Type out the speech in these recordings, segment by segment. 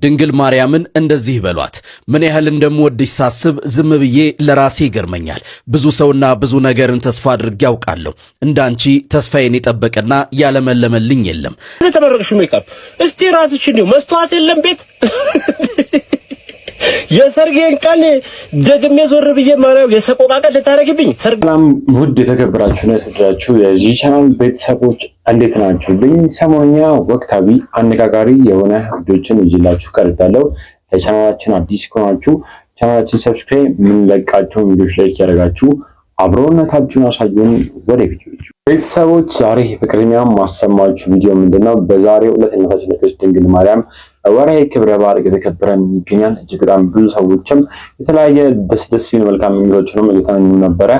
ድንግል ማርያምን እንደዚህ በሏት። ምን ያህል እንደምወድሽ ሳስብ ዝም ብዬ ለራሴ ይገርመኛል። ብዙ ሰውና ብዙ ነገርን ተስፋ አድርጌ ያውቃለሁ። እንዳንቺ ተስፋዬን የጠበቀና ያለመለመልኝ የለም። ለተመረቅሽ ሜካፕ እስቲ ራስሽን ነው መስተዋት የለም ቤት የሰርጌን ቀን ደግሜ ዞር ብዬ ማርያም የሰቆቃ ቀን ልታረግብኝ። ሰላም ውድ የተከበራችሁ ነው የተወደዳችሁ የዚህ ቻናል ቤተሰቦች እንዴት ናችሁ? ሰሞንኛ ወቅታዊ አነጋጋሪ የሆነ ቪዲዮችን ይዤላችሁ ቀርቤያለሁ። ለቻናላችን አዲስ ከሆናችሁ ቻናላችን ሰብስክራይብ፣ ምን ለቃችሁ ቪዲዮዎች ላይክ ያደርጋችሁ አብሮነታችሁን አሳዩን። ወደ ቪዲዮቹ ቤተሰቦች ዛሬ በቅድሚያ ማሰማችሁ ቪዲዮ ምንድነው? በዛሬው ዕለት እናታችን ቅድስት ድንግል ማርያም ወርሃዊ ክብረ በዓል እየተከበረ ይገኛል። እጅግ በጣም ብዙ ሰዎችም የተለያየ ደስ የሚሉ መልካም ምኞቶችንም እየተመኙ ነበረ።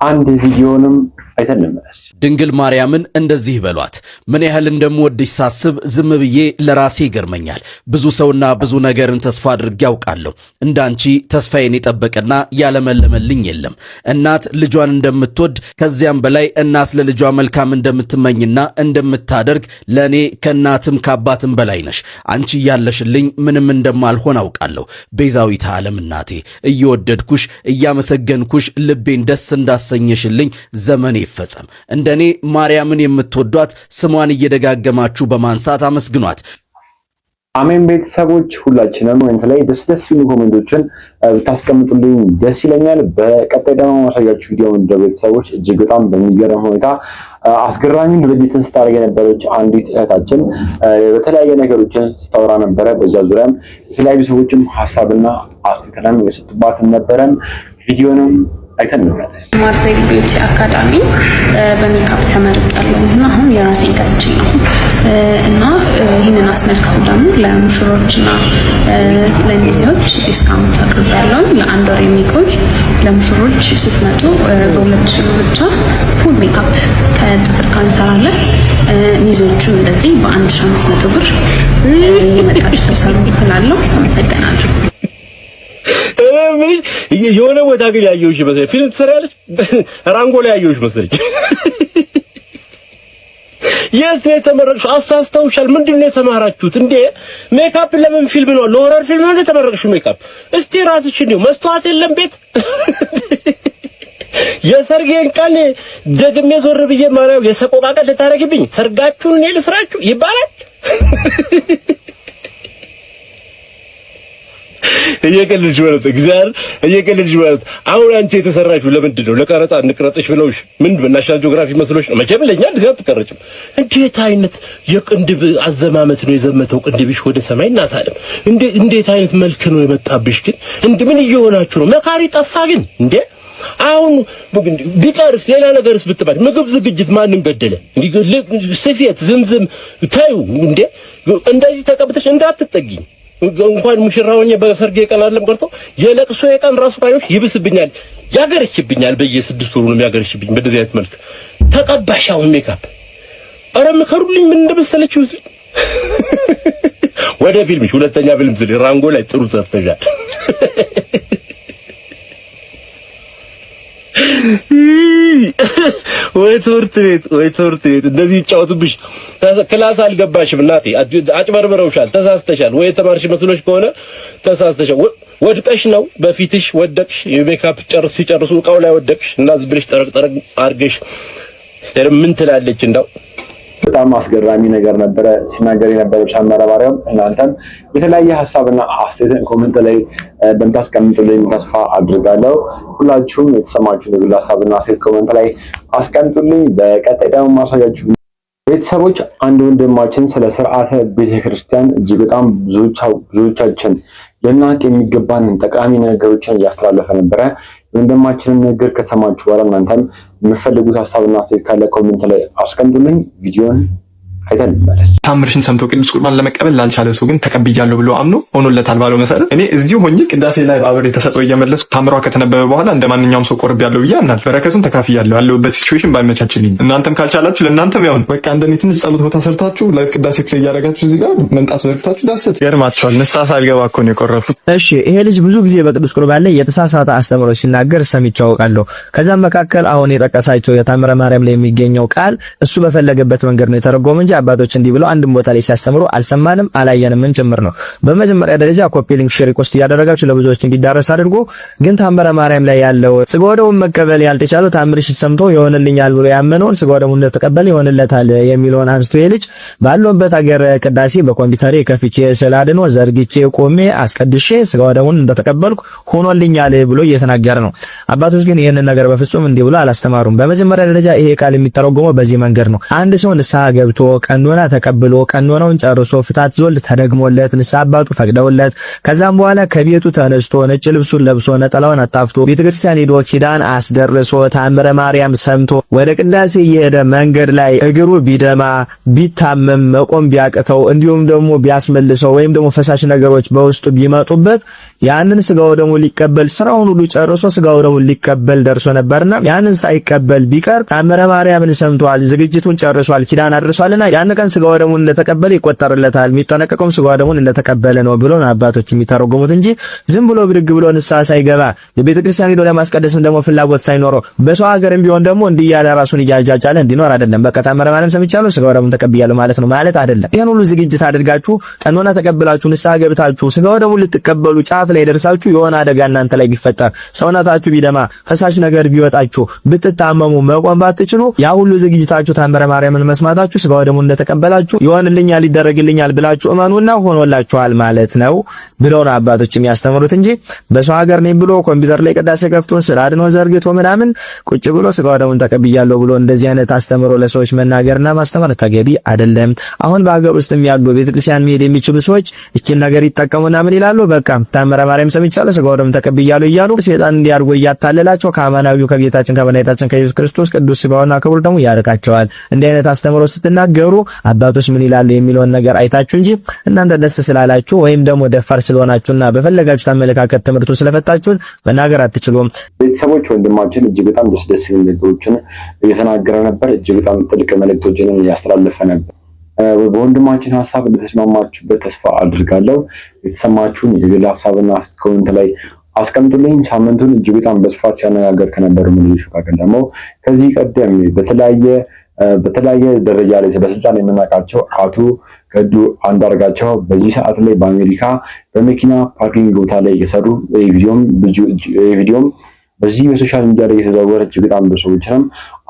አንድ ቪዲዮንም አይተን እንመለስ። ድንግል ማርያምን እንደዚህ በሏት። ምን ያህል እንደምወድሽ ሳስብ ዝም ብዬ ለራሴ ይገርመኛል። ብዙ ሰውና ብዙ ነገርን ተስፋ አድርጌ ያውቃለሁ። እንዳንቺ ተስፋዬን የጠበቀና ያለመለመልኝ የለም። እናት ልጇን እንደምትወድ ከዚያም በላይ እናት ለልጇ መልካም እንደምትመኝና እንደምታደርግ ለእኔ ከእናትም ከአባትም በላይ ነሽ። አንቺ እያለሽልኝ ምንም እንደማልሆን አውቃለሁ። ቤዛዊተ ዓለም እናቴ እየወደድኩሽ እያመሰገንኩሽ ልቤን ደስ እንዳሰኘሽልኝ ዘመኔ ይፈጸም። እንደኔ ማርያምን የምትወዷት ስሟን እየደጋገማችሁ በማንሳት አመስግኗት። አሜን። ቤተሰቦች ሁላችንም ኮሜንት ላይ ደስ የሚሉ ኮሜንቶችን ብታስቀምጡልኝ ደስ ይለኛል። በቀጣይ ደግሞ ማሳያችሁ ቪዲዮ እንደ ቤተሰቦች እጅግ በጣም በሚገርም ሁኔታ አስገራሚ ድርጊትን ስታደርግ የነበረች አንዲት እህታችን በተለያየ ነገሮችን ስታወራ ነበረ። በዛ ዙሪያም የተለያዩ ሰዎችም ሀሳብና አስተያየትንም የሰጡባት ነበረን። ቪዲዮንም አይተን እንመለስ። ማርሴል ቢዩቲ አካዳሚ በሜካፕ ተመርቄያለሁ እና አሁን የራሴን ከፍቼ ነው እና ይህንን አስመልክቶ ደግሞ ለሙሽሮችና ለሚዜዎች ዲስካውንት አቅርቤያለሁ። ለአንድ ወር የሚቆይ ለሙሽሮች ስትመጡ በ2000 ብር ብቻ ፉል ሜካፕ ከጥፍር ጋር እንሰራለን። ሚዜዎቹም እንደዚህ በ1500 ብር የመጣችሁ ተሰሩ እላለሁ። አመሰግናለሁ። የሆነ ቦታ ግን ያየሁሽ መሰለኝ ፊልም ትሰሪያለሽ። ራንጎ ላይ ያየሁሽ መሰለኝ። የት ነው የተመረቅሽው? አሳስተውሻል። ምንድን ነው የተማራችሁት እንዴ? ሜካፕ ለምን ፊልም ነው? ለሆረር ፊልም ነው የተመረቅሽው ሜካፕ? እስቲ ራስሽን ነው መስተዋት የለም ቤት የሰርጌን ቀን ደግሜ ዞር ብዬ ማርያም የሰቆቃ ቀን ልታረግብኝ ሰርጋችሁን እኔ ልስራችሁ ይባላል። እየቀለድሽ ማለት እግዚአብሔር እየቀለድሽ ማለት። አሁን አንቺ የተሰራችው ለምንድን ነው? ለቀረጣ እንቅረጽሽ ብለውሽ ምን በናሽናል ጂኦግራፊ መስሎሽ ነው? መቼም ለኛ እንደዚህ አትቀረጭም። እንዴት አይነት የቅንድብ አዘማመት ነው የዘመተው ቅንድብሽ ወደ ሰማይ እናት አለም። እንዴት አይነት መልክ ነው የመጣብሽ ግን? ምን እየሆናችሁ ነው? መካሪ ጠፋ ግን እንዴ? አሁን ቢቀርስ ሌላ ነገርስ ብትባል ምግብ ዝግጅት ማንን ገደለ? ስፌት ዝምዝም ታዩ እንዴ? እንደዚህ ተቀብተሽ እንዳትጠጊኝ እንኳን ሙሽራውኝ በሰርጌ ቀን አይደለም ቀርቶ የለቅሶ የቀን ራሱ ባይሆን ይብስብኛል፣ ያገርሽብኛል። በየ6 ወሩ ነው የሚያገርሽብኝ በእንደዚህ አይነት መልክ ተቀባሻው ሜካፕ። ኧረ ምከሩልኝ ምን እንደመሰለችው እዚህ ወደ ፊልምሽ ሁለተኛ ፊልም ዝል ራንጎ ላይ ጥሩ ሰርተሻል። ወይ ትምህርት ቤት እንደዚህ ይጫወቱብሽ። ክላስ አልገባሽም እናቴ፣ አጭበርብረውሻል፣ ተሳስተሻል። ወይ ተማርሽ መስሎሽ ከሆነ ተሳስተሻል። ወድቀሽ ነው በፊትሽ ወደቅሽ። የሜካፕ ሲጨርሱ እቃው ላይ ወደቅሽ እና ዝም ብለሽ ጠረቅ አርገሽ ምን ትላለች እንዳው በጣም አስገራሚ ነገር ነበረ ሲናገር የነበረው ሻመረ ባሪያም። እናንተም የተለያየ ሐሳብና አስተያየት ኮሜንት ላይ እንደምታስቀምጡልኝ ተስፋ አድርጋለሁ። ሁላችሁም የተሰማችሁ የግል ሐሳብና አስተያየት ኮሜንት ላይ አስቀምጡልኝ። በቀጣይ ደግሞ ማሳያችሁ ቤተሰቦች አንድ ወንድማችን ስለ ሥርዓተ ቤተክርስቲያን እጅግ በጣም ብዙዎቻችን ልናውቅ የሚገባን ጠቃሚ ነገሮችን እያስተላለፈ ነበረ። ወንድማችንን ነገር ከተሰማችሁ በኋላ እናንተም የምትፈልጉት ሐሳብና አስተያየት ካለ ኮሜንት ላይ አስቀምጡልኝ። ቪዲዮን አይተን እንመለስ። ታምርሽን ሰምቶ ቅዱስ ቁርባን ለመቀበል ላልቻለ ሰው ግን ተቀብያለሁ ብሎ አምኖ ሆኖለታል ባለው መሰረት እኔ እዚሁ ሆኜ ቅዳሴ ላይ አብሬ ተሰጥኦ እየመለስኩ ታምሯ ከተነበበ በኋላ እንደ ማንኛውም ሰው ቆርቤያለሁ ብዬ አምናለሁ። በረከቱን ተካፍያለሁ። ያለሁበት ሲቹዌሽን ባይመቻችልኝ እናንተም ካልቻላችሁ ለእናንተም ያው በቃ እንደኔ ትንሽ ጸሎት ቦታ ሰርታችሁ ለቅዳሴ ፕሌይ እያደረጋችሁ እዚህ ጋር መንጣፍ ዘርግታችሁ ዳሰት ገርማችኋል። ንስሐ ሳልገባ እኮ ነው የቆረፉት። እሺ ይሄ ልጅ ብዙ ጊዜ በቅዱስ ቁርባን ላይ የተሳሳተ አስተምሮ ሲናገር ሰምቼው አውቃለሁ። ከዛም መካከል አሁን የጠቀሳቸው የታምረ ማርያም ላይ የሚገኘው ቃል እሱ በፈለገበት መንገድ ነው የተረጎመው እንጂ አባቶች እንዲህ ብለው አንድም ቦታ ላይ ሲያስተምሩ አልሰማንም አላየንም ጭምር ነው። በመጀመሪያ ደረጃ ኮፒ ሊንክ ሼር ሪፖስት እያደረጋችሁ ለብዙዎች እንዲዳረስ አድርጎ። ግን ታምረ ማርያም ላይ ያለው ስጋ ወደሙን መቀበል ያልተቻለው ታምርሽ ሰምቶ ይሆንልኛል ብሎ ያመነውን ስጋ ወደሙን እንደተቀበለ ይሆንለታል የሚለውን አንስቶ የልጅ ባለበት ሀገር ቅዳሴ በኮምፒውተሬ ከፍቼ ስላድኖ ዘርግቼ ቆሜ አስቀድሼ ስጋ ወደሙን እንደተቀበልኩ ሆኖልኛል ብሎ እየተናገረ ነው። አባቶች ግን ይህንን ነገር በፍጹም እንዲህ ብሎ አላስተማሩም። በመጀመሪያ ደረጃ ይሄ ቃል የሚተረጎመው በዚህ መንገድ ነው። አንድ ሰው ንስሐ ገብቶ ቀኖና ተቀብሎ ቀኖናውን ጨርሶ ፍታት ዞልድ ተደግሞለት ንስሐ አባቱ ፈቅደውለት ከዛም በኋላ ከቤቱ ተነስቶ ነጭ ልብሱን ለብሶ ነጠላውን አጣፍቶ ቤተክርስቲያን ሄዶ ኪዳን አስደርሶ ታምረ ማርያም ሰምቶ ወደ ቅዳሴ እየሄደ መንገድ ላይ እግሩ ቢደማ ቢታመም መቆም ቢያቅተው እንዲሁም ደግሞ ቢያስመልሰው ወይም ደግሞ ፈሳሽ ነገሮች በውስጡ ቢመጡበት ያንን ስጋው ደግሞ ሊቀበል ስራውን ሁሉ ጨርሶ ስጋው ደግሞ ሊቀበል ደርሶ ነበርና ያንን ሳይቀበል ቢቀር ታምረ ማርያምን ሰምቷል፣ ዝግጅቱን ጨርሷል፣ ኪዳን አድርሷልና ያን ቀን ስጋው ደግሞ እንደተቀበለ ይቆጠርለታል፣ የሚጠነቀቀውም ስጋው ደግሞ እንደተቀበለ ነው ብሎ አባቶች የሚተረጉሙት እንጂ ዝም ብሎ ብድግ ብሎ ንስሐ ሳይገባ የቤተክርስቲያን ሄዶ ለማስቀደስም ደግሞ ፍላጎት ሳይኖረው በሰው ሀገርም ቢሆን ደግሞ እንዲህ ያለ ራሱን እያጃጃለ እንዲኖር አይደለም። በቃ ታምረ ማርያም ሰምቻለሁ ስጋው ደግሞ ተቀብያለሁ ማለት ነው ማለት አይደለም። ይሄን ሁሉ ዝግጅት አድርጋችሁ ቀኖና ተቀብላችሁ ንስሐ ገብታችሁ ስጋው ደግሞ ልትቀበሉ ጫፍ ላይ ደርሳችሁ የሆነ አደጋ እናንተ ላይ ቢፈጠር ሰውነታችሁ ቢደማ ፈሳሽ ነገር ቢወጣችሁ ብትታመሙ መቆም ባትችሉ ያ ሁሉ ዝግጅታችሁ ታምረ ማርያምን መስማታችሁ ስጋው ደግሞ እንደተቀበላችሁ ይሆንልኛል ይደረግልኛል ብላችሁ እመኑና ሆኖላችኋል ማለት ነው ብለው ነው አባቶች የሚያስተምሩት እንጂ በሰው ሀገር ነኝ ብሎ ኮምፒውተር ላይ ቅዳሴ ከፍቶ ስላድኖ ዘርግቶ ምናምን ቁጭ ብሎ ስጋው ደግሞ ተቀብያለሁ ብሎ እንደዚህ አይነት አስተምሮ ለሰዎች መናገርና ማስተማር ተገቢ አይደለም። አሁን በሀገር ውስጥም ያሉ ቤተክርስቲያን መሄድ የሚችሉ ሰዎች እቺን ነገር ይጠቀሙና ምን ይላሉ? በቃ ታምረ ማርያም ሰምቻለሁ ስጋው ደግሞ ተቀብያለሁ እያሉ ሰይጣን እንዲያርጎ እያታለላቸው ከአማናዊው ከጌታችን ከመድኃኒታችን ከኢየሱስ ክርስቶስ ቅዱስ ስጋውና ክቡር ደግሞ ያርቃቸዋል። እንዲህ አይነት አስተምሮ ስትናገሩ አባቶች ምን ይላሉ የሚለውን ነገር አይታችሁ እንጂ እናንተ ደስ ስላላችሁ ወይም ደግሞ ደፋር ስለሆናችሁና በፈለጋችሁት አመለካከት ትምህርቱ ስለፈታችሁት መናገር አትችሉም። ቤተሰቦች ወንድማችን እጅግ በጣም ደስ የሚሉ ነገሮችን እየተናገረ ነበር። እጅግ በጣም ጥልቅ መልእክቶችን እያስተላለፈ ነበር። በወንድማችን ሐሳብ እንደተስማማችሁበት ተስፋ አድርጋለሁ። የተሰማችሁን የግል ሐሳብና ኮሜንት ላይ አስቀምጡልኝ። ሳምንቱን እጅግ በጣም በስፋት ሲያነጋገር ከነበሩ ምንጮች መካከል ደግሞ ከዚህ ቀደም በተለያየ ደረጃ ላይ በስልጣን የምናውቃቸው አቶ ገዱ አንዳርጋቸው በዚህ ሰዓት ላይ በአሜሪካ በመኪና ፓርኪንግ ቦታ ላይ የሰሩ ቪዲዮም በዚህ በሶሻል ሚዲያ ላይ የተዘዋወረ እጅግ በጣም በሰዎችንም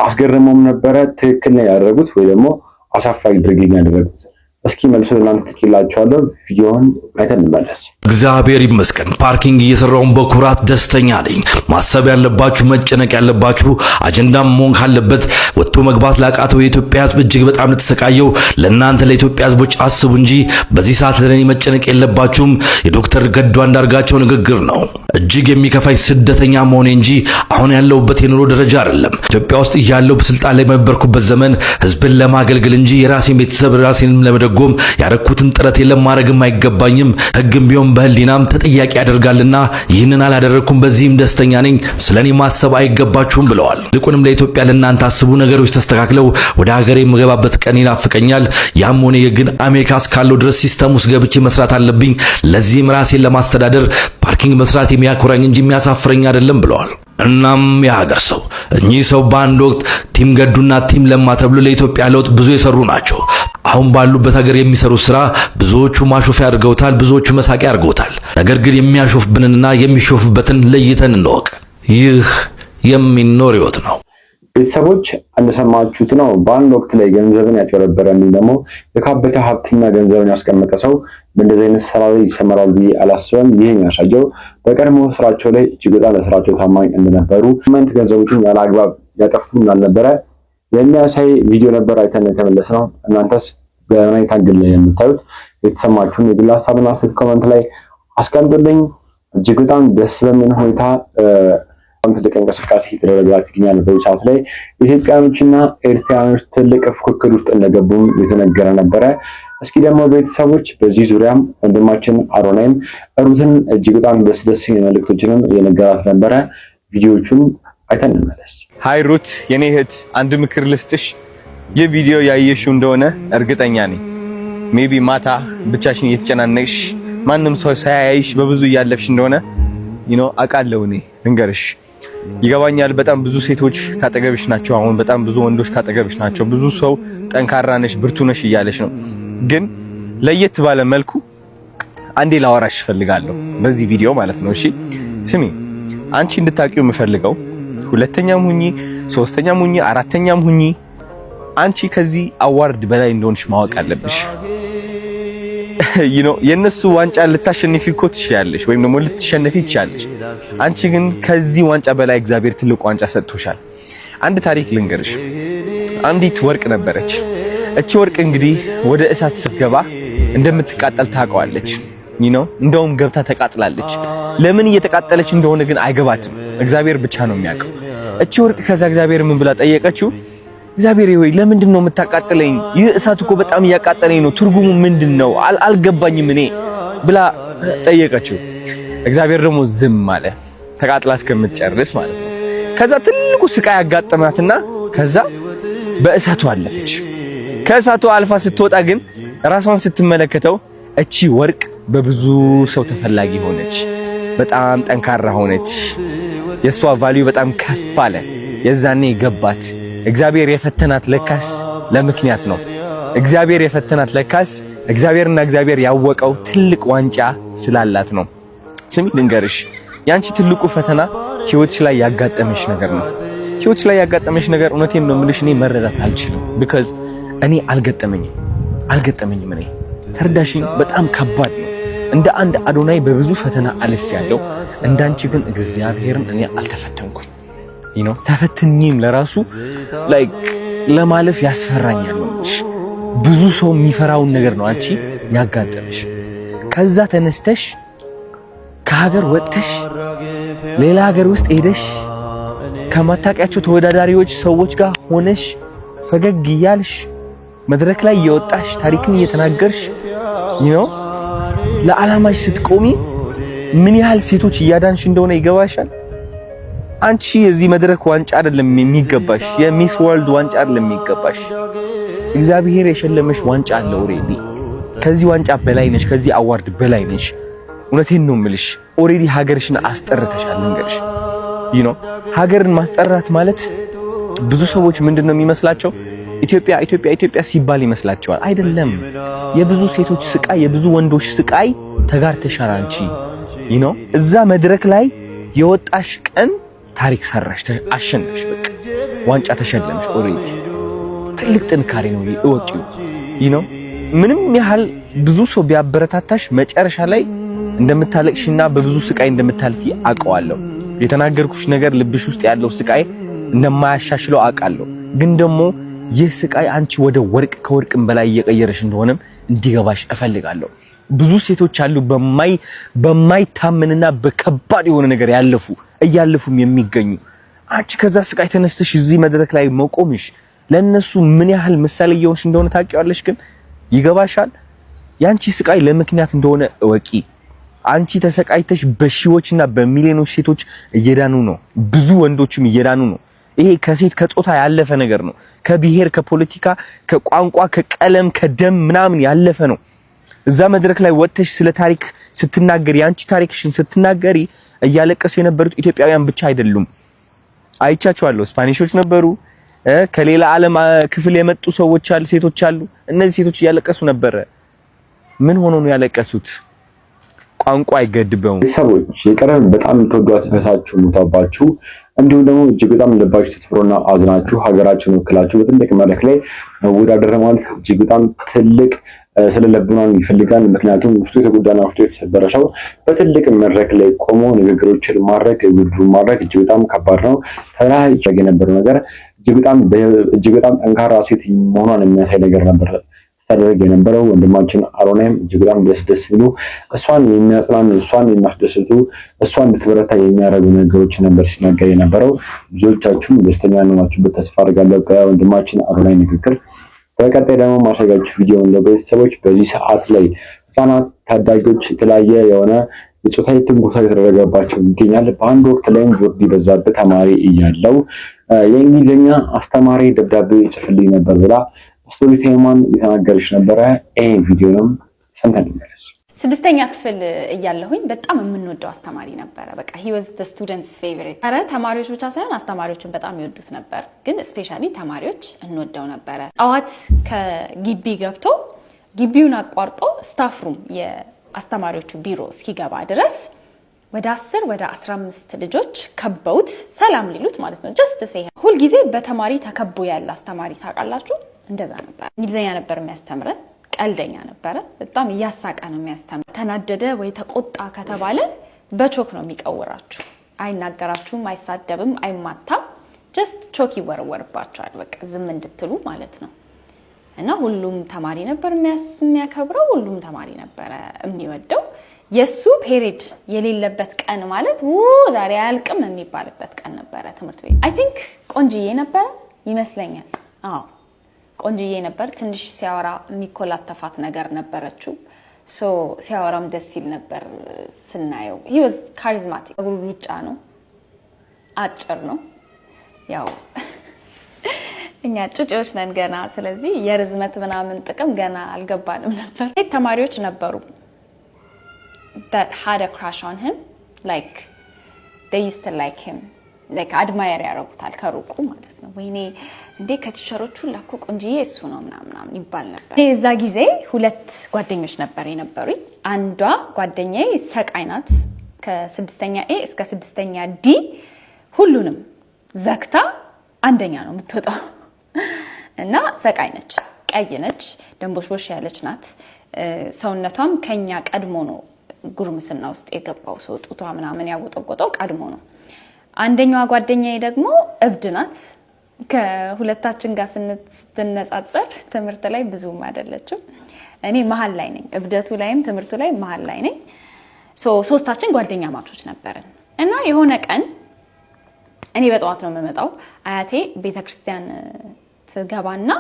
አስገርመውም ነበረ። ትክክል ነው ያደረጉት ወይ ደግሞ አሳፋሪ ድርጊት ነው ያደረጉት? እስኪ መልሶ ለእናንተ ትችላችኋለሁ። ቪዲዮውን አይተን እንመለስ። እግዚአብሔር ይመስገን ፓርኪንግ እየሰራውን በኩራት ደስተኛ ነኝ። ማሰብ ያለባችሁ መጨነቅ ያለባችሁ አጀንዳም መሆን ካለበት ወጥቶ መግባት ላቃተው የኢትዮጵያ ሕዝብ እጅግ በጣም ለተሰቃየው ለእናንተ ለኢትዮጵያ ሕዝቦች አስቡ እንጂ በዚህ ሰዓት ለኔ መጨነቅ የለባችሁም። የዶክተር ገዱ አንዳርጋቸው ንግግር ነው። እጅግ የሚከፋኝ ስደተኛ መሆኔ እንጂ አሁን ያለውበት የኑሮ ደረጃ አይደለም። ኢትዮጵያ ውስጥ እያለው በስልጣን ላይ በነበርኩበት ዘመን ሕዝብን ለማገልገል እንጂ የራሴን ቤተሰብ ራሴንም ለመደጎም ያረኩትን ጥረት የለም ማድረግም አይገባኝም። ሕግም ቢሆን በህሊናም ተጠያቂ ያደርጋልና ይህንን አላደረኩም። በዚህም ደስተኛ ነኝ። ስለኔ ማሰብ አይገባችሁም ብለዋል። ይልቁንም ለኢትዮጵያ ለእናንተ አስቡ። ነገሮች ተስተካክለው ወደ ሀገሬ የምገባበት ቀን ይናፍቀኛል። ያም ሆነ ግን አሜሪካ እስካለው ድረስ ሲስተም ውስጥ ገብቼ መስራት አለብኝ። ለዚህም ራሴን ለማስተዳደር ፓርኪንግ መስራት የሚያኮራኝ እንጂ የሚያሳፍረኝ አይደለም ብለዋል። እናም የሀገር ሰው እኚህ ሰው በአንድ ወቅት ቲም ገዱና ቲም ለማ ተብሎ ለኢትዮጵያ ለውጥ ብዙ የሰሩ ናቸው። አሁን ባሉበት ሀገር የሚሰሩት ስራ ብዙዎቹ ማሾፊያ አድርገውታል፣ ብዙዎቹ መሳቂያ አድርገውታል። ነገር ግን የሚያሾፍብንና የሚሾፍበትን ለይተን እንወቅ። ይህ የሚኖር ህይወት ነው። ቤተሰቦች እንደሰማችሁት ነው። በአንድ ወቅት ላይ ገንዘብን ያጭበረበረ እንዲሁም ደግሞ የካበተ ሀብትና ገንዘብን ያስቀመጠ ሰው በእንደዚህ አይነት ስራ ላይ ይሰማራል ብዬ አላስብም። ይህ የሚያሳየው በቀድሞ ስራቸው ላይ እጅግ በጣም ለስራቸው ታማኝ እንደነበሩ፣ መንት ገንዘቦችን ያለ አግባብ ያጠፉ እንዳልነበረ የሚያሳይ ቪዲዮ ነበር። አይተን የተመለስ ነው። እናንተስ በምን አይነት አንግል ላይ የምታዩት? የተሰማችሁን የግል ሀሳብና አስተያየት ኮሜንት ላይ አስቀምጡልኝ። እጅግ በጣም ደስ በሚል ሁኔታ ትልቅ እንቅስቃሴ የተደረገላት ይገኛል። በዚህ ሰዓት ላይ ኢትዮጵያኖችና ኤርትራኖች ትልቅ ፉክክር ውስጥ እንደገቡም የተነገረ ነበረ። እስኪ ደግሞ ቤተሰቦች በዚህ ዙሪያም ወንድማችን አሮናይም ሩትን እጅግ በጣም ደስ መልእክቶችንም እየነገራት ነበረ። ቪዲዮቹን አይተን እንመለስ። ሃይ ሩት የኔ እህት አንድ ምክር ልስጥሽ። ይህ ቪዲዮ ያየሽው እንደሆነ እርግጠኛ ነኝ ሜቢ ማታ ብቻሽን እየተጨናነቅሽ ማንም ሰው ሳያይሽ በብዙ እያለፍሽ እንደሆነ አውቃለሁ። እኔ ልንገርሽ ይገባኛል። በጣም ብዙ ሴቶች ካጠገብሽ ናቸው። አሁን በጣም ብዙ ወንዶች ካጠገብሽ ናቸው። ብዙ ሰው ጠንካራ ነሽ፣ ብርቱ ነሽ እያለሽ ነው። ግን ለየት ባለ መልኩ አንዴ ላወራሽ እፈልጋለሁ በዚህ ቪዲዮ ማለት ነው። እሺ ስሚ፣ አንቺ እንድታቂው የምፈልገው ሁለተኛም ሁኚ፣ ሶስተኛም ሁኚ፣ አራተኛም ሁኚ አንቺ ከዚህ አዋርድ በላይ እንደሆንሽ ማወቅ አለብሽ። የነሱ ዋንጫ ልታሸንፊ እኮ ትችያለሽ፣ ወይም ደግሞ ልትሸነፊ ትችያለሽ። አንቺ ግን ከዚህ ዋንጫ በላይ እግዚአብሔር ትልቅ ዋንጫ ሰጥቶሻል። አንድ ታሪክ ልንገርሽ። አንዲት ወርቅ ነበረች። እቺ ወርቅ እንግዲህ ወደ እሳት ስትገባ እንደምትቃጠል ታውቀዋለች። እንደውም ገብታ ተቃጥላለች። ለምን እየተቃጠለች እንደሆነ ግን አይገባትም። እግዚአብሔር ብቻ ነው የሚያውቀው። እቺ ወርቅ ከዛ እግዚአብሔር ምን ብላ ጠየቀችው? እግዚአብሔር ሆይ ለምንድን ነው የምታቃጥለኝ? ይህ እሳት እኮ በጣም እያቃጠለኝ ነው። ትርጉሙ ምንድነው? አልገባኝም እኔ ብላ ጠየቀችው። እግዚአብሔር ደግሞ ዝም አለ፣ ተቃጥላ እስከምትጨርስ ማለት ነው። ከዛ ትልቁ ስቃይ ያጋጠማትና ከዛ በእሳቱ አለፈች። ከእሳቱ አልፋ ስትወጣ ግን ራሷን ስትመለከተው እቺ ወርቅ በብዙ ሰው ተፈላጊ ሆነች። በጣም ጠንካራ ሆነች። የሷ ቫልዩ በጣም ከፍ አለ። የዛኔ ገባት እግዚአብሔር የፈተናት ለካስ ለምክንያት ነው። እግዚአብሔር የፈተናት ለካስ እግዚአብሔርና እግዚአብሔር ያወቀው ትልቅ ዋንጫ ስላላት ነው። ስሚ ልንገርሽ፣ ያንቺ ትልቁ ፈተና ህይወትሽ ላይ ያጋጠመሽ ነገር ነው። ህይወትሽ ላይ ያጋጠመሽ ነገር እውነቴን ነው የምልሽ እኔ መረዳት አልችልም። because እኔ አልገጠመኝም እኔ ተረዳሽኝ። በጣም ከባድ ነው። እንደ አንድ አዶናይ በብዙ ፈተና አልፌያለሁ። እንዳንቺ ግን እግዚአብሔርን እኔ አልተፈተንኩም። ተፈትኝም ለራሱ ለማለፍ ያስፈራኛል። ብዙ ሰው የሚፈራውን ነገር ነው አንቺ ያጋጠመሽ። ከዛ ተነስተሽ ከሀገር ወጥተሽ ሌላ ሀገር ውስጥ ሄደሽ ከማታውቂያቸው ተወዳዳሪዎች ሰዎች ጋር ሆነሽ ፈገግ እያልሽ መድረክ ላይ እየወጣሽ ታሪክን እየተናገርሽ ለዓላማሽ ስትቆሚ ምን ያህል ሴቶች እያዳንሽ እንደሆነ ይገባሻል። አንቺ የዚህ መድረክ ዋንጫ አይደለም የሚገባሽ፣ የሚስ ወርልድ ዋንጫ አይደለም የሚገባሽ። እግዚአብሔር የሸለመሽ ዋንጫ አለ ኦሬዲ። ከዚህ ዋንጫ በላይ ነሽ፣ ከዚህ አዋርድ በላይ ነሽ። እውነቴን ነው የምልሽ። ኦሬዲ ሀገርሽን አስጠርተሻል። እንግዲህ ሀገርን ማስጠራት ማለት ብዙ ሰዎች ምንድነው የሚመስላቸው? ኢትዮጵያ ሲባል ይመስላቸዋል። አይደለም። የብዙ ሴቶች ስቃይ፣ የብዙ ወንዶች ስቃይ ተጋርተሻል አንቺ። እዛ መድረክ ላይ የወጣሽ ቀን ታሪክ ሰራሽ፣ አሸነፍሽ፣ በቃ ዋንጫ ተሸለምሽ። ኦሬዲ ትልቅ ጥንካሬ ነው እወቂው። ምንም ያህል ብዙ ሰው ቢያበረታታሽ መጨረሻ ላይ እንደምታለቅሽና በብዙ ስቃይ እንደምታልፊ አውቀዋለሁ። የተናገርኩሽ ነገር ልብሽ ውስጥ ያለው ስቃይ እንደማያሻሽለው አውቃለሁ። ግን ደግሞ ይህ ስቃይ አንቺ ወደ ወርቅ ከወርቅም በላይ እየቀየረሽ እንደሆነም እንዲገባሽ እፈልጋለሁ። ብዙ ሴቶች አሉ በማይታመንና በከባድ የሆነ ነገር እያለፉም የሚገኙ። አንቺ ከዛ ስቃይ ተነስተሽ እዚህ መድረክ ላይ መቆምሽ ለነሱ ምን ያህል ምሳሌ እየሆንሽ እንደሆነ ታውቂዋለሽ። ግን ይገባሻል፣ ያንቺ ስቃይ ለምክንያት እንደሆነ እወቂ። አንቺ ተሰቃይተሽ በሺዎችና በሚሊዮኖች ሴቶች እየዳኑ ነው። ብዙ ወንዶችም እየዳኑ ነው። ይሄ ከሴት ከጾታ ያለፈ ነገር ነው። ከብሔር፣ ከፖለቲካ፣ ከቋንቋ፣ ከቀለም፣ ከደም ምናምን ያለፈ ነው። እዛ መድረክ ላይ ወጥተሽ ስለ ታሪክ ስትናገሪ፣ አንቺ ታሪክሽን ስትናገሪ እያለቀሱ የነበሩት ኢትዮጵያውያን ብቻ አይደሉም። አይቻቸዋለሁ። ስፓኒሾች ነበሩ፣ ከሌላ ዓለም ክፍል የመጡ ሰዎች አሉ፣ ሴቶች አሉ። እነዚህ ሴቶች እያለቀሱ ነበረ። ምን ሆኖ ነው ያለቀሱት? ቋንቋ አይገድበውም። ሰዎች የቀረብ በጣም ተወዷት ፈሳችሁ ሙታባችሁ፣ እንዲሁም ደግሞ እጅግ በጣም ልባችሁ ተስፍሮና አዝናችሁ ሀገራችሁን ወክላችሁ በትልቅ መድረክ ላይ መወዳደር ማለት እጅግ በጣም ትልቅ ስለለብናን ይፈልጋል። ምክንያቱም ውስጡ የተጎዳና ውስጡ የተሰበረ ሰው በትልቅ መድረክ ላይ ቆሞ ንግግሮችን ማድረግ ውድድሩን ማድረግ እጅግ በጣም ከባድ ነው። ተራይ የነበረው ነገር እጅግ በጣም ጠንካራ ሴት መሆኗን የሚያሳይ ነገር ነበር ታደርግ የነበረው። ወንድማችን አሮናይም እጅግ በጣም ደስ ብሎ እሷን የሚያጽናኑ፣ እሷን የሚያስደስቱ፣ እሷን እንድትበረታ የሚያደርጉ ነገሮች ነበር ሲናገር የነበረው። ብዙዎቻችሁም ደስተኛ ናችሁበት ተስፋ አድርጋለሁ በወንድማችን አሮናይ ንግግር። በቀጣይ ደግሞ ማሳያችሁ ቪዲዮ ነው ቤተሰቦች። በዚህ ሰዓት ላይ ህፃናት፣ ታዳጊዎች የተለያየ የሆነ የጾታዊ ትንኮሳ የተደረገባቸው ይገኛል። በአንድ ወቅት ላይም ጆርዲ በዛብህ ተማሪ እያለው የእንግሊዝኛ አስተማሪ ደብዳቤ ይጽፍልኝ ነበር ብላ ስቶሪ ታይሟን የተናገረች ነበረ። ይሄ ቪዲዮንም ሰምተን እንመለስ። ስድስተኛ ክፍል እያለሁኝ በጣም የምንወደው አስተማሪ ነበር። በቃ he was the students favorite። አረ ተማሪዎች ብቻ ሳይሆን አስተማሪዎችን በጣም ይወዱት ነበር፣ ግን ስፔሻሊ ተማሪዎች እንወደው ነበር። ጠዋት ከግቢ ገብቶ ግቢውን አቋርጦ ስታፍ ሩም የአስተማሪዎቹ ቢሮ እስኪገባ ድረስ ወደ 10 ወደ 15 ልጆች ከበውት ሰላም ሊሉት ማለት ነው። just say ሁሉ ጊዜ በተማሪ ተከቦ ያለ አስተማሪ ታውቃላችሁ፣ እንደዛ ነበር። እንግሊዘኛ ነበር የሚያስተምረን። ቀልደኛ ነበረ። በጣም ያሳቃ ነው የሚያስተምር። ተናደደ ወይ ተቆጣ ከተባለ በቾክ ነው የሚቀወራችሁ። አይናገራችሁም፣ አይሳደብም፣ አይማታም። just ቾክ ይወረወርባችኋል በቃ ዝም እንድትሉ ማለት ነው። እና ሁሉም ተማሪ ነበር የሚያከብረው፣ ሁሉም ተማሪ ነበር የሚወደው። የሱ ፔሪድ የሌለበት ቀን ማለት ዛሬ አያልቅም የሚባልበት ቀን ነበረ ትምህርት ቤት። I think ቆንጂዬ ነበር ይመስለኛል። አዎ ቆንጂዬ ነበር። ትንሽ ሲያወራ የሚኮላተፋት ነገር ነበረችው። ሶ ሲያወራም ደስ ይል ነበር ስናየው። he was charismatic። ሩጫ ነው፣ አጭር ነው። ያው እኛ ጩጬዎች ነን ገና፣ ስለዚህ የርዝመት ምናምን ጥቅም ገና አልገባንም ነበር። ተማሪዎች ነበሩ that had a crush on him, like they used to like him, like admire ያረጉታል ከሩቁ ማለት ነው። ወይኔ እንዴ ከቲቸሮቹ ላኩ ቆንጂዬ እሱ ነው ምናምን ይባል ነበር። እዛ ጊዜ ሁለት ጓደኞች ነበር የነበሩኝ። አንዷ ጓደኛዬ ሰቃይ ናት። ከ6ኛ ኤ እስከ 6ኛ ዲ ሁሉንም ዘግታ አንደኛ ነው የምትወጣው እና ሰቃይ ነች፣ ቀይ ነች፣ ደንቦሽቦሽ ያለች ናት። ሰውነቷም ከኛ ቀድሞ ነው ጉርምስና ውስጥ የገባው። ሰው ጡቷ ምናምን ያወጠቆጠው ቀድሞ ነው። አንደኛዋ ጓደኛዬ ደግሞ እብድ ናት። ከሁለታችን ጋር ስትነጻጸር ትምህርት ላይ ብዙም አይደለችም። እኔ መሃል ላይ ነኝ፣ እብደቱ ላይም ትምህርቱ ላይ መሃል ላይ ነኝ። ሶስታችን ጓደኛ ማቾች ነበርን እና የሆነ ቀን እኔ በጠዋት ነው የምመጣው። አያቴ ቤተክርስቲያን ትገባና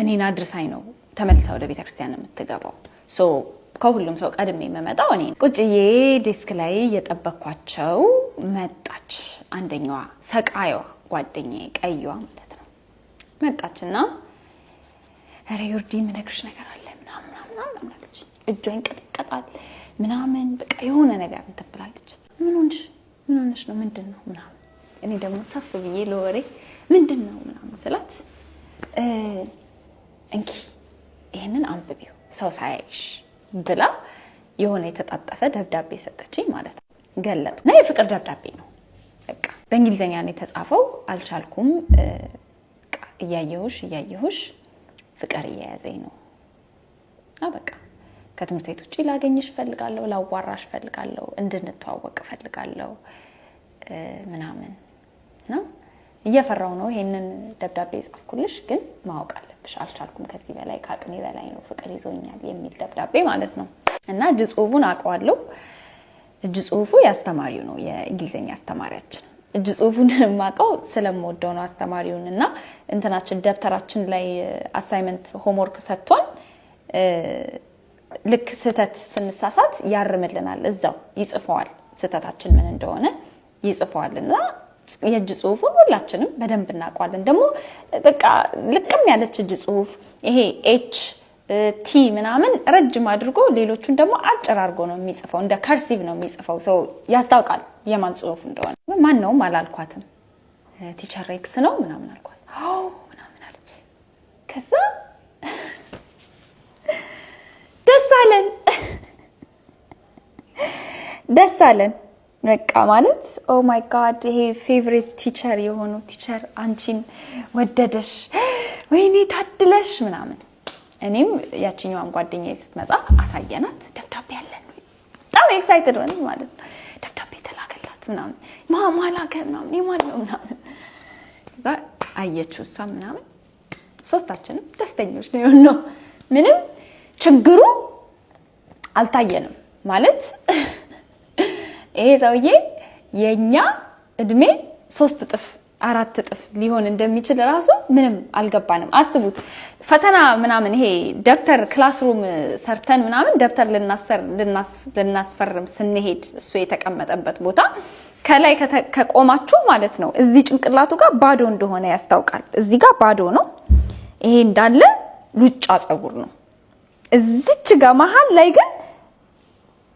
እኔን አድርሳኝ ነው ተመልሳ ወደ ቤተክርስቲያን የምትገባው። ከሁሉም ሰው ቀድሜ የምመጣው እኔ። ቁጭዬ ዴስክ ላይ እየጠበኳቸው መጣች አንደኛዋ ሰቃይዋ ጓደኛዬ፣ ቀይዋ ማለት ነው። መጣችና ኧረ ዮርዲ የምነግርሽ ነገር አለ ምናምን አለች። እጇ ይንቀጠቀጣል ምናምን በቃ የሆነ ነገር እንትን ብላለች። ምን ሆነሽ ነው? ምንድን ነው ምናምን። እኔ ደግሞ ሰፍ ብዬ ለወሬ ምንድን ነው ምናምን ስላት እንኪ ይሄንን አንብቢው ሰው ሳያይሽ ብላ የሆነ የተጣጠፈ ደብዳቤ ሰጠችኝ ማለት ነው። ገለጡ እና የፍቅር ደብዳቤ ነው። በቃ በእንግሊዘኛ ነው የተጻፈው። አልቻልኩም። በቃ እያየሁሽ ፍቅር እየያዘኝ ነው እና በቃ ከትምህርት ቤት ውጪ ላገኝሽ ፈልጋለሁ፣ ላዋራሽ ፈልጋለሁ፣ እንድንተዋወቅ ፈልጋለሁ ምናምን ነው። እየፈራው ነው ይሄንን ደብዳቤ ጻፍኩልሽ፣ ግን ማወቅ አለብሽ፣ አልቻልኩም፣ ከዚህ በላይ ከአቅሜ በላይ ነው፣ ፍቅር ይዞኛል የሚል ደብዳቤ ማለት ነው። እና እጅ ጽሁፉን አውቀዋለሁ። እጅ ጽሁፉ ያስተማሪው ነው፣ የእንግሊዘኛ አስተማሪያችን። እጅ ጽሁፉን ማውቀው ስለምወደው ነው አስተማሪውን። እና እንትናችን ደብተራችን ላይ አሳይመንት ሆምወርክ ሰጥቷል። ልክ ስህተት ስንሳሳት ያርምልናል፣ እዛው ይጽፈዋል፣ ስህተታችን ምን እንደሆነ ይጽፈዋልና የእጅ ጽሁፉን ሁላችንም በደንብ እናውቀዋለን። ደግሞ በቃ ልቅም ያለች እጅ ጽሁፍ፣ ይሄ ኤች ቲ ምናምን ረጅም አድርጎ ሌሎቹን ደግሞ አጭር አድርጎ ነው የሚጽፈው፣ እንደ ከርሲቭ ነው የሚጽፈው። ሰው ያስታውቃል የማን ጽሁፍ እንደሆነ። ማን ነው አላልኳትም፣ ቲቸር ኤክስ ነው ምናምን አልኳት። አዎ ምናምን አለች። ከዛ ደስ አለን በቃ ማለት ኦ ማይ ጋድ ይሄ ፌቨሪት ቲቸር የሆነው ቲቸር አንቺን ወደደሽ፣ ወይኔ ታድለሽ ምናምን። እኔም ያቺኛዋን ጓደኛዬ ስትመጣ አሳየናት፣ ደብዳቤ ያለን በጣም ኤክሳይትድ ሆነን ማለት ነው። ደብዳቤ ተላከላት ምናምን፣ ማላከ ምናምን ይማል ነው ምናምን። ከዛ አየችው እሷ ምናምን፣ ሶስታችንም ደስተኞች ነው የሆነው። ምንም ችግሩ አልታየንም ማለት ይሄ ሰውዬ የኛ እድሜ 3 እጥፍ 4 እጥፍ ሊሆን እንደሚችል ራሱ ምንም አልገባንም። አስቡት ፈተና ምናምን ይሄ ደብተር ክላስሩም ሰርተን ምናምን ደብተር ልናስፈርም ስንሄድ እሱ የተቀመጠበት ቦታ ከላይ ከቆማችሁ ማለት ነው እዚህ ጭንቅላቱ ጋር ባዶ እንደሆነ ያስታውቃል። እዚህ ጋር ባዶ ነው። ይሄ እንዳለ ሉጫ ጸጉር ነው። እዚች ጋር መሃል ላይ ግን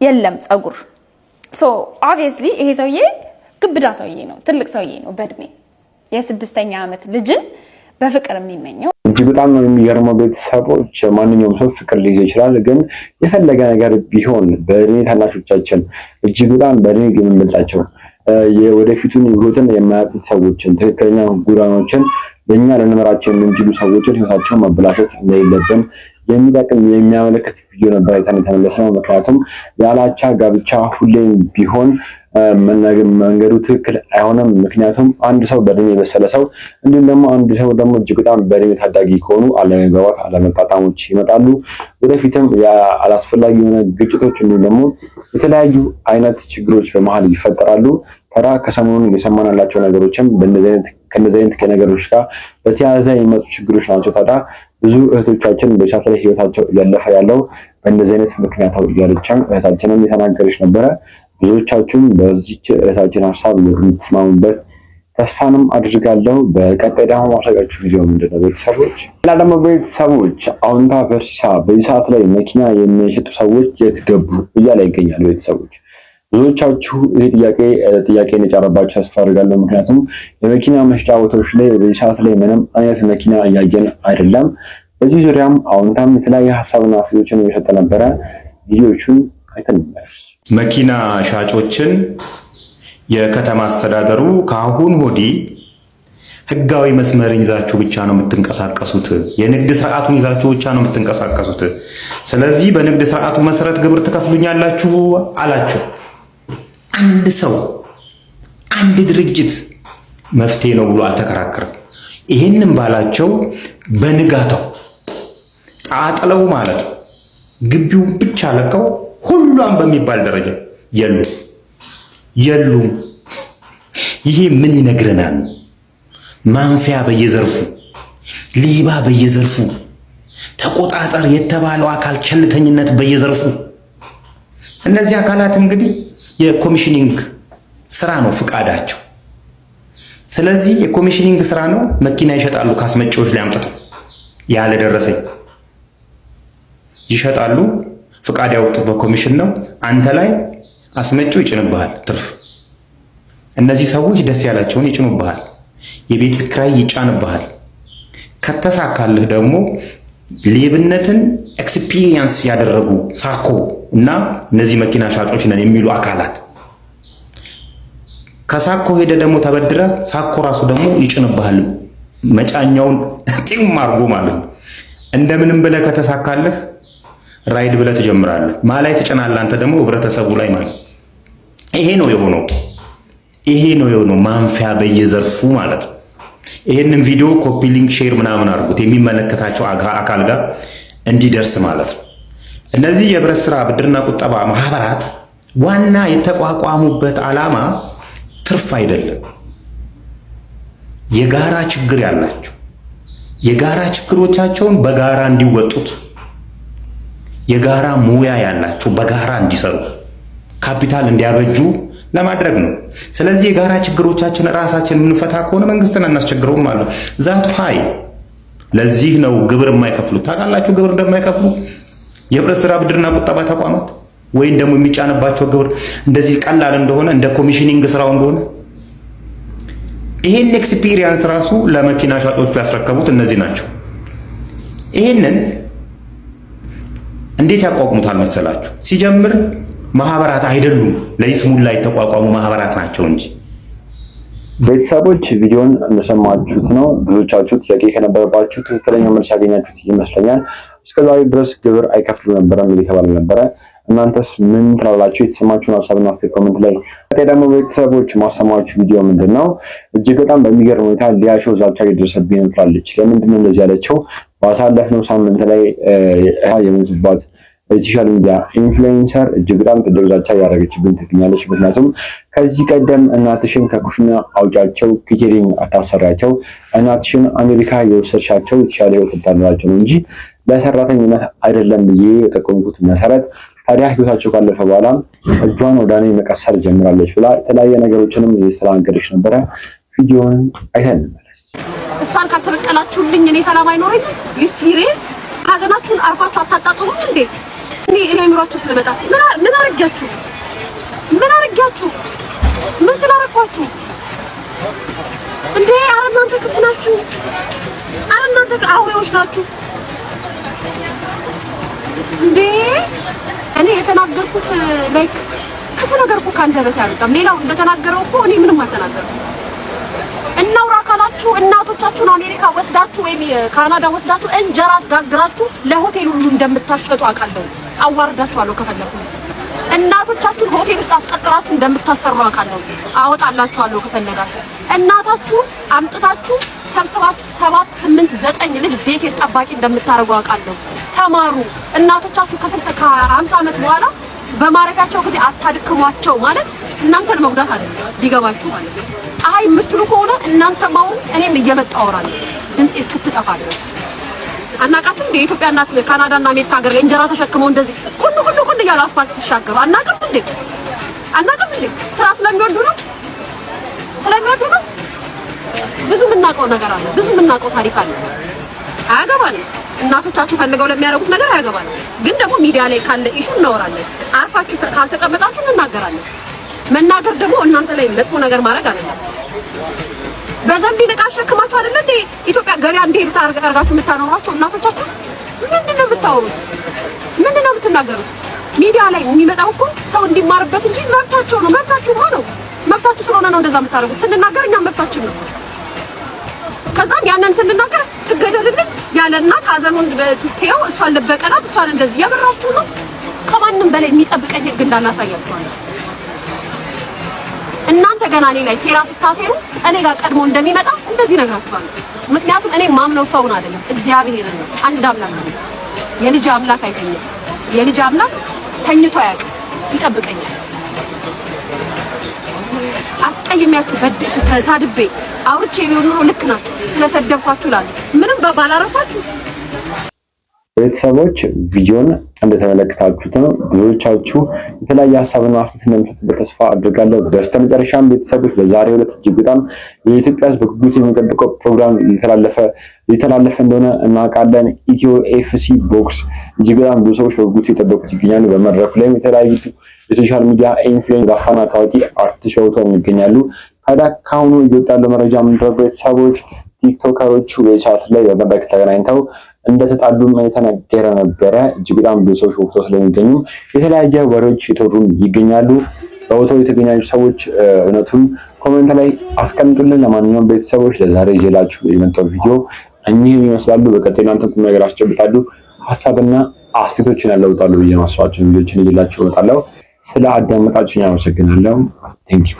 የለም ጸጉር። ሶ ኦብቪየስሊ ይሄ ሰውዬ ግብዳ ሰውዬ ነው፣ ትልቅ ሰውዬ ነው በእድሜ የ6ኛ ዓመት ልጅን በፍቅር የሚመኘው። እጅግ በጣም ነው የሚገርመው። ቤተሰቦች ማንኛውም ሰው ፍቅር ሊይዝ ይችላል፣ ግን የፈለገ ነገር ቢሆን በእድሜ ታናሾቻችን እጅግ በጣም በእድሜ የምንበልጣቸው የወደፊቱን ህይወትን የማያውቁት ሰዎችን ትክክለኛ ጎዳናዎችን በእኛ ልንመራቸው የምንችሉ ሰዎችን ህይወታቸውን ማበላሸት እንደሌለብን የሚጠቅም የሚያመለክት ቪዲዮ ነበር አይተን የተመለስነው። ምክንያቱም ያላቻ ጋብቻ ሁሌም ቢሆን መንገዱ ትክክል አይሆንም። ምክንያቱም አንድ ሰው በእድሜ የበሰለ ሰው እንዲሁም ደግሞ አንድ ሰው ደግሞ እጅግ በጣም በእድሜ ታዳጊ ከሆኑ አለመግባባት፣ አለመጣጣሞች ይመጣሉ። ወደፊትም አላስፈላጊ የሆነ ግጭቶች እንዲሁም ደግሞ የተለያዩ አይነት ችግሮች በመሀል ይፈጠራሉ። ታዲያ ከሰሞኑን የሰማናላቸው ነገሮችም ከነዚህ አይነት ነገሮች ጋር በተያያዘ የሚመጡ ችግሮች ናቸው። ታዲያ ብዙ እህቶቻችን በሻት ላይ ህይወታቸው እያለፈ ያለው በእንደዚህ አይነት ምክንያታው እያለቻን እህታችንም የተናገረች ነበረ። ብዙዎቻችሁም በዚች እህታችን ሀሳብ የምትስማሙበት ተስፋንም አድርጋለሁ። በቀጣይ ደግሞ ማሳያችሁ ቪዲዮ ምንድነው ቤተሰቦች እና ደግሞ ቤተሰቦች አውንታ ቨርሲሳ በዚህ ሰዓት ላይ መኪና የሚሸጡ ሰዎች የት ገቡ እያለ ይገኛል። ቤተሰቦች ብዙዎቻችሁ ይህ ጥያቄን የጫረባችሁ ተስፋ አድርጋለሁ። ምክንያቱም የመኪና መሸጫ ቦታዎች ላይ በዚህ ሰዓት ላይ ምንም አይነት መኪና እያየን አይደለም። በዚህ ዙሪያም አውንታም የተለያየ ሀሳብና አስተያየቶችን እየሰጠ ነበረ። ቪዲዮቹን አይተን እንመለስ። መኪና ሻጮችን የከተማ አስተዳደሩ ከአሁን ወዲህ ህጋዊ መስመርን ይዛችሁ ብቻ ነው የምትንቀሳቀሱት፣ የንግድ ስርዓቱን ይዛችሁ ብቻ ነው የምትንቀሳቀሱት። ስለዚህ በንግድ ስርዓቱ መሰረት ግብር ትከፍሉኛላችሁ አላቸው። አንድ ሰው አንድ ድርጅት መፍትሄ ነው ብሎ አልተከራከረም። ይሄንን ባላቸው በንጋታው ጣጥለው ማለት ግቢውን ብቻ ለቀው ሁሉም በሚባል ደረጃ የሉም። ይሄ ምን ይነግረናል? ማንፊያ በየዘርፉ፣ ሌባ በየዘርፉ፣ ተቆጣጠር የተባለው አካል ቸልተኝነት በየዘርፉ። እነዚህ አካላት እንግዲህ የኮሚሽኒንግ ስራ ነው ፍቃዳቸው። ስለዚህ የኮሚሽኒንግ ስራ ነው። መኪና ይሸጣሉ፣ ካስመጪዎች ላይ አምጥተው ያለ ደረሰኝ ይሸጣሉ። ፍቃድ ያወጡት በኮሚሽን ነው። አንተ ላይ አስመጪው ይጭንብሃል ትርፍ። እነዚህ ሰዎች ደስ ያላቸውን ይጭኑብሃል። የቤት ኪራይ ይጫንብሃል። ከተሳካልህ ደግሞ ሌብነትን ኤክስፒሪየንስ ያደረጉ ሳኮ እና እነዚህ መኪና ሻጮች ነን የሚሉ አካላት ከሳኮ ሄደ ደግሞ ተበድረ ሳኮ ራሱ ደግሞ ይጭንብሃል። መጫኛውን ጢም አድርጎ ማለት ነው። እንደምንም ብለህ ከተሳካልህ ራይድ ብለህ ትጀምራለህ። ማላይ ትጭናለህ። አንተ ደግሞ ህብረተሰቡ ላይ ማለት ይሄ ነው የሆነው ማንፊያ በየዘርፉ ማለት ነው። ይሄንን ቪዲዮ ኮፒ ሊንክ ሼር ምናምን አድርጉት የሚመለከታቸው አካል ጋር እንዲደርስ ማለት ነው። እነዚህ የህብረት ስራ ብድርና ቁጠባ ማህበራት ዋና የተቋቋሙበት ዓላማ ትርፍ አይደለም። የጋራ ችግር ያላቸው የጋራ ችግሮቻቸውን በጋራ እንዲወጡት፣ የጋራ ሙያ ያላቸው በጋራ እንዲሰሩ፣ ካፒታል እንዲያበጁ ለማድረግ ነው። ስለዚህ የጋራ ችግሮቻችን ራሳችን የምንፈታ ከሆነ መንግስትን እናስቸግረውም ማለት ነው። ዛቱ ሃይ ለዚህ ነው ግብር የማይከፍሉት። ታውቃላችሁ ግብር እንደማይከፍሉ የህብረት ስራ ብድርና ቁጠባ ተቋማት ወይም ደግሞ የሚጫንባቸው ግብር እንደዚህ ቀላል እንደሆነ እንደ ኮሚሽኒንግ ስራው እንደሆነ። ይሄን ኤክስፒሪየንስ ራሱ ለመኪና ሻጮቹ ያስረከቡት እነዚህ ናቸው። ይሄንን እንዴት ያቋቁሙታል መሰላችሁ? ሲጀምር ማህበራት አይደሉም፣ ለይስሙላ የተቋቋሙ ማህበራት ናቸው እንጂ። ቤተሰቦች ቪዲዮን እንደሰማችሁት ነው። ብዙዎቻችሁ ጥያቄ ከነበረባችሁ ትክክለኛ መልስ ያገኛችሁት ይመስለኛል። እስከዛሬ ድረስ ግብር አይከፍሉ ነበረ እየተባለ ነበረ። እናንተስ ምን ትላላችሁ? የተሰማችሁን ሀሳብና አስተያየት ኮሜንት ላይ። ደግሞ ቤተሰቦች ማሰማችሁ ቪዲዮ ምንድነው? እጅግ በጣም በሚገርም ሁኔታ ሊያሾ ዛቻ እየደረሰብኝ ትላለች። ለምንድን ነው እንደዚህ ያለችው? ባሳለፍነው ሳምንት ላይ የምትባት የሶሻል ሚዲያ ኢንፍሉዌንሰር እጅግ በጣም ትልቅ ዛቻ ያደረገችብኝ ትገኛለች። ምክንያቱም ከዚህ ቀደም እናትሽን ከኩሽና አውጫቸው፣ ኬተሪንግ አታሰራቸው፣ እናትሽን አሜሪካ የወሰድሻቸው የተሻለ ህይወት ታኖራቸው ነው እንጂ ለሰራተኝነት አይደለም ብዬ የጠቆምኩት መሰረት ታዲያ ህይወታቸው ካለፈ በኋላ እጇን ወደ እኔ መቀሰር ጀምራለች ብላ የተለያየ ነገሮችንም እየተናገረች ነበረ። ቪዲዮውን አይተን እንመለስ። እሷን ካልተበቀላችሁልኝ እኔ ሰላም አይኖረኝ። ዩ ሲሪየስ? ሀዘናችሁን አርፋችሁ አታጣጡም እንዴ? እኔ አይምራችሁ ስለመጣ ምን አርጋችሁ ምን ስላረኳችሁ እንዴ? ኧረ እናንተ ክፉ ናችሁ። ኧረ እናንተ አውሬዎች ናችሁ እንዴ! እኔ የተናገርኩት ላይክ ክፉ ነገር እኮ ካንደበቴ አልወጣም። ሌላው እንደተናገረው እኮ እኔ ምንም አልተናገርኩም። እናውራ ካላችሁ እናቶቻችሁን አሜሪካ ወስዳችሁ ወይም ካናዳ ወስዳችሁ እንጀራ አስጋግራችሁ ለሆቴል ሁሉ እንደምታሸጡ አውቃለሁ። አዋርዳችኋለሁ ከፈለኩ። እናቶቻችሁን ሆቴል ውስጥ አስቀጥራችሁ እንደምታሰሩ አውቃለሁ። አወጣላችኋለሁ ከፈለጋችሁ። እናታችሁን አምጥታችሁ ሰብስባችሁ 7 8 9 ልጅ ቤት ጠባቂ እንደምታረጉ አውቃለሁ። ተማሩ። እናቶቻችሁ ከ50 ዓመት በኋላ በማረፊያቸው ጊዜ አታድክሟቸው ማለት እናንተን መጉዳት አይደለም፣ ቢገባችሁ ማለት ነው። አይ የምትሉ ከሆነ እናንተም አሁን እኔም እየመጣሁ አወራለሁ ድምጼ እስክትጠፋ ድረስ። አናቃችሁ እንደ ኢትዮጵያ እናት ካናዳና አሜሪካ ሀገር ላይ እንጀራ ተሸክመው እንደዚህ ቁንዱ እያሉ አስፋልት ሲሻገሩ አናቅም እንዴ? ስራ ስለሚወዱ ነው። ብዙ የምናውቀው ነገር አለ፣ ብዙ የምናውቀው ታሪክ አለ። አያገባንም። እናቶቻችሁ ፈልገው ለሚያደርጉት ነገር አያገባንም። ግን ደግሞ ሚዲያ ላይ ካለ ኢሹ እናወራለን። አርፋችሁ ካልተቀመጣችሁ እንናገራለን። መናገር ደግሞ እናንተ ላይ መጥፎ ነገር ማድረግ አይደለም። በዘንቢ ዕቃ አሸክማችሁ አይደል እንዴ ኢትዮጵያ ገበያ እንዲሄዱ አድርጋችሁ የምታኖሯቸው እናቶቻችሁ? ምንድነው የምታወሩት? ምንድነው የምትናገሩት? ሚዲያ ላይ የሚመጣው እኮ ሰው እንዲማርበት እንጂ መብታቸው ነው። መብታችሁ ስለሆነ ነው እንደዛ የምታደርጉት። ስንናገር እኛ መብታችን ነው። ከዛም ያንን ስንናገር ትገደልልኝ ያለ እናት ሀዘኑን ትቴው እሷን ልበቀላት እሷን እንደዚህ ያበራችሁ ነው። ከማንም በላይ የሚጠብቀኝ ህግ እንዳላሳያችኋለሁ። እናንተ ገና እኔ ላይ ሴራ ስታሴሩ እኔ ጋር ቀድሞ እንደሚመጣ እንደዚህ ነግራችኋለሁ። ምክንያቱም እኔ ማምነው ሰውን አይደለም እግዚአብሔርን ነው። አንድ አምላክ ነው። የልጅ አምላክ አይተኛም። የልጅ አምላክ ተኝቶ አያውቅም፣ ይጠብቀኛል። አስቀይሜያችሁ ተሳድቤ አውርቼ ቢሆን ኑሮ ልክ ናችሁ ስለሰደብኳችሁ እላለሁ። ምንም ባላረኳችሁ። ቤተሰቦች ቪዲዮን እንደተመለከታችሁት ነው። ብዙዎቻችሁ የተለያየ ሀሳብና አስተያየት እንደምትሰጡበት ተስፋ አድርጋለሁ። በስተመጨረሻም ቤተሰቦች በዛሬው ዕለት እጅግ በጣም የኢትዮጵያ ሕዝብ በጉጉት የሚጠብቀው ፕሮግራም እየተላለፈ እንደሆነ እናውቃለን። ኢትዮ ኤፍሲ ቦክስ እጅግ በጣም ብዙ ሰዎች በጉጉት እየጠበቁት ይገኛሉ። በመድረኩ ላይም የተለያዩ የሶሻል ሚዲያ ኢንፍሉዌንሰር ጋፋና ታዋቂ አርቲስቶች ሾውተው ይገኛሉ። ታዲያ ካሁኑ እየወጣ ያለው መረጃ ምንድነው? ቤተሰቦች ቲክቶከሮቹ በቻት ላይ በመድረክ ተገናኝተው እንደተጣሉም የተነገረ ነበረ። እጅግ በጣም ብዙ ሰዎች ወቅተው ስለሚገኙ የተለያየ ወሬዎች የተወሩ ይገኛሉ። በቦታው የተገኛኙ ሰዎች እውነቱን ኮሜንት ላይ አስቀምጡልን። ለማንኛውም ቤተሰቦች ለዛሬ ይዤላችሁ የመጣው ቪዲዮ እኚህን ይመስላሉ። በቀጣይ እናንተ ቁም ነገር አስጨብጣሉ ሀሳብና አስተያየቶችን ያለውጣሉ ብዬ ማስዋዕችን ቪዲዮችን ይዤላችሁ እመጣለሁ። ስለ አዳመጣችሁኝ አመሰግናለሁ። ቴንክ ዩ